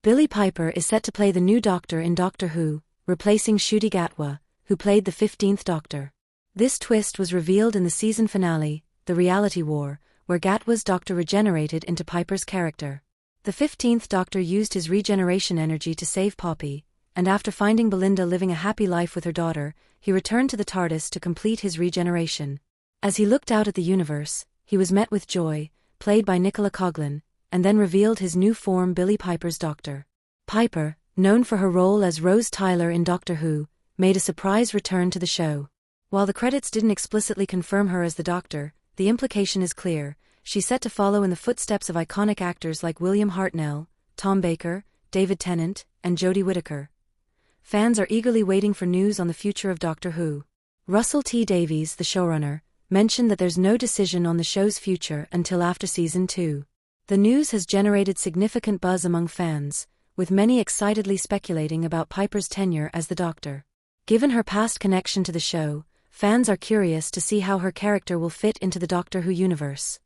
Billie Piper is set to play the new Doctor in Doctor Who, replacing Ncuti Gatwa, who played the 15th Doctor. This twist was revealed in the season finale, The Reality War, where Gatwa's Doctor regenerated into Piper's character. The 15th Doctor used his regeneration energy to save Poppy, and after finding Belinda living a happy life with her daughter, he returned to the TARDIS to complete his regeneration. As he looked out at the universe, he was met with joy, played by Nicola Coughlan, and then revealed his new form, Billie Piper's Doctor. Piper, known for her role as Rose Tyler in Doctor Who, made a surprise return to the show. While the credits didn't explicitly confirm her as the Doctor, the implication is clear. She's set to follow in the footsteps of iconic actors like William Hartnell, Tom Baker, David Tennant, and Jodie Whittaker. Fans are eagerly waiting for news on the future of Doctor Who. Russell T Davies, the showrunner, mentioned that there's no decision on the show's future until after Season 2. The news has generated significant buzz among fans, with many excitedly speculating about Piper's tenure as the Doctor. Given her past connection to the show, fans are curious to see how her character will fit into the Doctor Who universe.